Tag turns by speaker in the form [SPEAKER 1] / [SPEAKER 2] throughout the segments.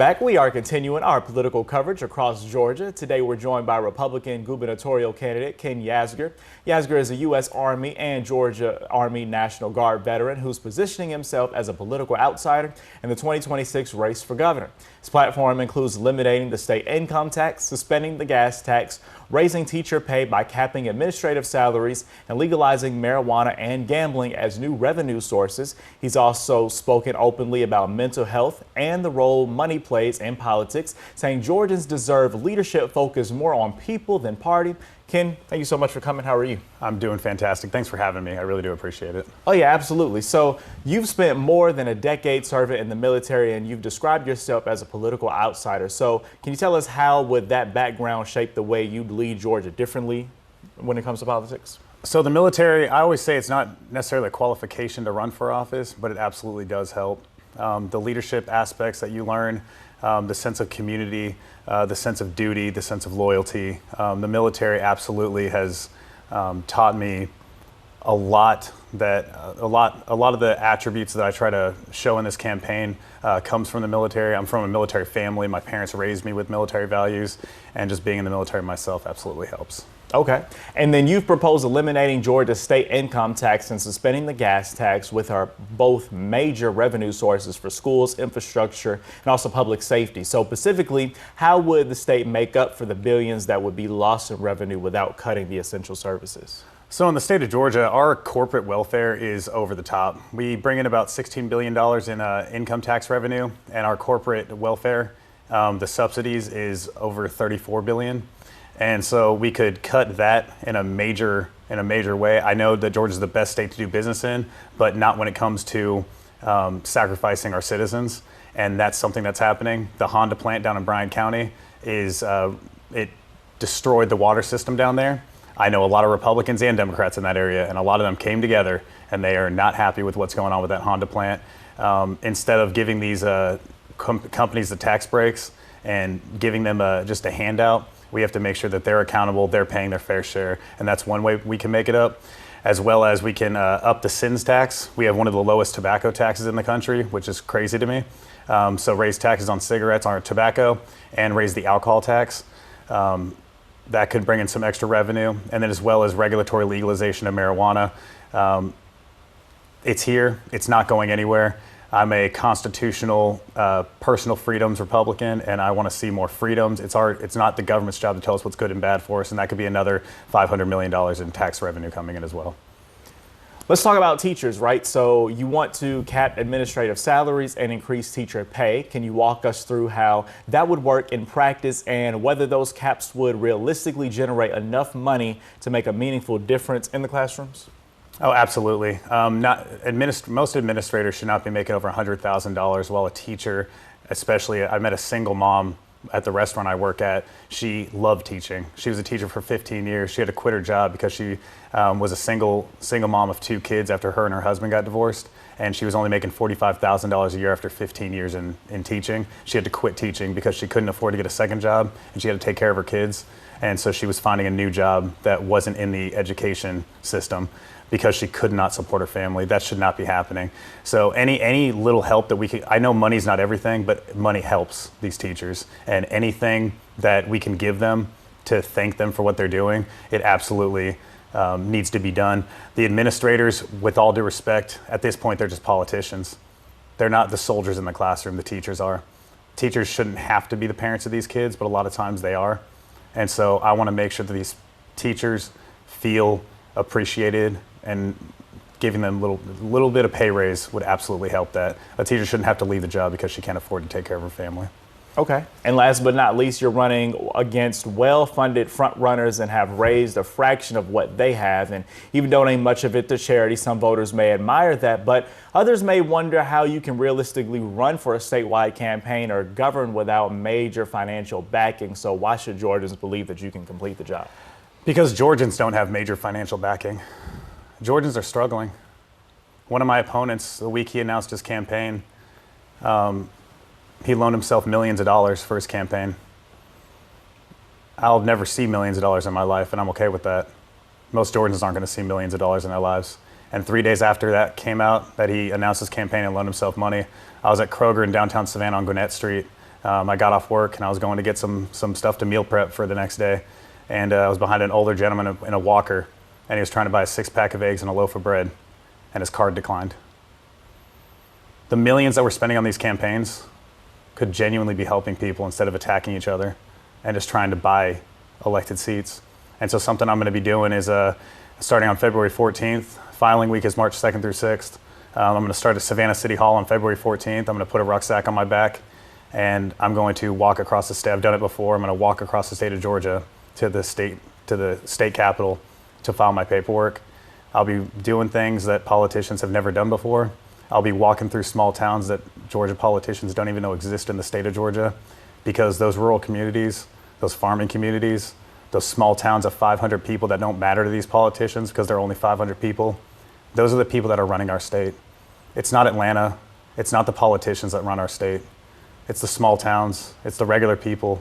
[SPEAKER 1] Back, we are continuing our political coverage across Georgia. Today, we're joined by Republican gubernatorial candidate Ken Yasger. Yasger is a U.S. Army and Georgia Army National Guard veteran who's positioning himself as a political outsider in the 2026 race for governor. His platform includes eliminating the state income tax, suspending the gas tax, raising teacher pay by capping administrative salaries, and legalizing marijuana and gambling as new revenue sources. He's also spoken openly about mental health and the role money plays in politics, saying Georgians deserve leadership focused more on people than party. Ken, thank you so much for coming. How are you?
[SPEAKER 2] I'm doing fantastic. Thanks for having me. I really do appreciate it.
[SPEAKER 1] Oh, yeah, absolutely. So you've spent more than a decade serving in the military, and you've described yourself as a political outsider. So can you tell us how would that background shape the way you lead Georgia differently when it comes to politics?
[SPEAKER 2] So the military, I always say it's not necessarily a qualification to run for office, but it absolutely does help. The leadership aspects that you learn, the sense of community, the sense of duty, the sense of loyalty. The military absolutely has taught me a lot of the attributes that I try to show in this campaign comes from the military. I'm from a military family. My parents raised me with military values, and just being in the military myself absolutely helps.
[SPEAKER 1] Okay. And then you've proposed eliminating Georgia's state income tax and suspending the gas tax, with our both major revenue sources for schools, infrastructure, and also public safety. So specifically, how would the state make up for the billions that would be lost in revenue without cutting the essential services?
[SPEAKER 2] So in the state of Georgia, our corporate welfare is over the top. We bring in about $16 billion in income tax revenue, and our corporate welfare, the subsidies, is over $34 billion. And so we could cut that in a major way. I know that Georgia is the best state to do business in, but not when it comes to sacrificing our citizens. And that's something that's happening. The Honda plant down in Bryan County it destroyed the water system down there. I know a lot of Republicans and Democrats in that area, and a lot of them came together, and they are not happy with what's going on with that Honda plant. Instead of giving these companies the tax breaks and giving them just a handout, we have to make sure that they're accountable, they're paying their fair share, and that's one way we can make it up. As well as we can up the SINS tax. We have one of the lowest tobacco taxes in the country, which is crazy to me. So raise taxes on cigarettes, on tobacco, and raise the alcohol tax. That could bring in some extra revenue. And then as well as regulatory legalization of marijuana. It's here, it's not going anywhere. I'm a constitutional personal freedoms Republican, and I want to see more freedoms. It's not the government's job to tell us what's good and bad for us, and that could be another $500 million in tax revenue coming in as well.
[SPEAKER 1] Let's talk about teachers, right? So you want to cap administrative salaries and increase teacher pay. Can you walk us through how that would work in practice and whether those caps would realistically generate enough money to make a meaningful difference in the classrooms?
[SPEAKER 2] Oh, absolutely. Most administrators should not be making over $100,000, while a teacher, especially, I met a single mom at the restaurant I work at. She loved teaching. She was a teacher for 15 years. She had to quit her job because she was a single mom of 2 kids after her and her husband got divorced. And she was only making $45,000 a year after 15 years in teaching. She had to quit teaching because she couldn't afford to get a second job, and she had to take care of her kids. And so she was finding a new job that wasn't in the education system, because she could not support her family. That should not be happening. So any little help that we can, I know money's not everything, but money helps these teachers. And anything that we can give them to thank them for what they're doing, it absolutely needs to be done. The administrators, with all due respect, at this point, they're just politicians. They're not the soldiers in the classroom, the teachers are. Teachers shouldn't have to be the parents of these kids, but a lot of times they are. And so I want to make sure that these teachers feel appreciated, and giving them a little bit of pay raise would absolutely help that. A teacher shouldn't have to leave the job because she can't afford to take care of her family.
[SPEAKER 1] Okay. And last but not least, you're running against well-funded front runners and have raised a fraction of what they have, and even donating much of it to charity. Some voters may admire that, but others may wonder how you can realistically run for a statewide campaign or govern without major financial backing. So why should Georgians believe that you can complete the job?
[SPEAKER 2] Because Georgians don't have major financial backing. Georgians are struggling. One of my opponents, the week he announced his campaign, he loaned himself millions of dollars for his campaign. I'll never see millions of dollars in my life, and I'm okay with that. Most Georgians aren't going to see millions of dollars in their lives. And 3 days after that came out, that he announced his campaign and loaned himself money, I was at Kroger in downtown Savannah on Gwinnett Street, I got off work and I was going to get some stuff to meal prep for the next day. And I was behind an older gentleman in a walker, and he was trying to buy a 6-pack of eggs and a loaf of bread, and his card declined. The millions that we're spending on these campaigns could genuinely be helping people instead of attacking each other and just trying to buy elected seats. And so something I'm going to be doing is starting on February 14th, filing week is March 2nd through 6th. I'm going to start at Savannah City Hall on February 14th. I'm going to put a rucksack on my back, and I'm going to walk across the state. I've done it before. I'm going to walk across the state of Georgia to the state capitol to file my paperwork. I'll be doing things that politicians have never done before. I'll be walking through small towns that Georgia politicians don't even know exist in the state of Georgia, because those rural communities, those farming communities, those small towns of 500 people that don't matter to these politicians because they're only 500 people, those are the people that are running our state. It's not Atlanta. It's not the politicians that run our state. It's the small towns. It's the regular people.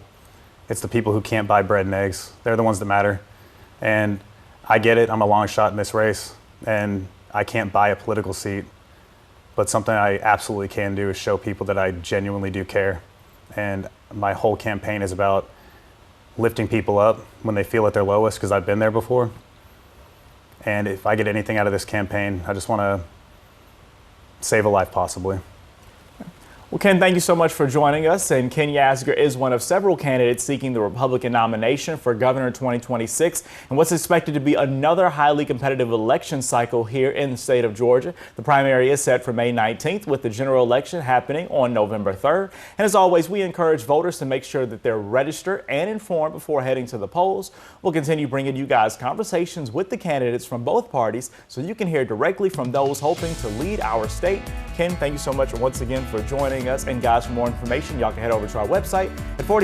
[SPEAKER 2] It's the people who can't buy bread and eggs. They're the ones that matter. And I get it. I'm a long shot in this race, and I can't buy a political seat. But something I absolutely can do is show people that I genuinely do care. And my whole campaign is about lifting people up when they feel at their lowest, because I've been there before. And if I get anything out of this campaign, I just want to save a life, possibly.
[SPEAKER 1] Well, Ken, thank you so much for joining us. And Ken Yasger is one of several candidates seeking the Republican nomination for governor 2026, and what's expected to be another highly competitive election cycle here in the state of Georgia. The primary is set for May 19th, with the general election happening on November 3rd. And as always, we encourage voters to make sure that they're registered and informed before heading to the polls. We'll continue bringing you guys conversations with the candidates from both parties so you can hear directly from those hoping to lead our state. Ken, thank you so much once again for joining us. And guys, for more information, y'all can head over to our website at 41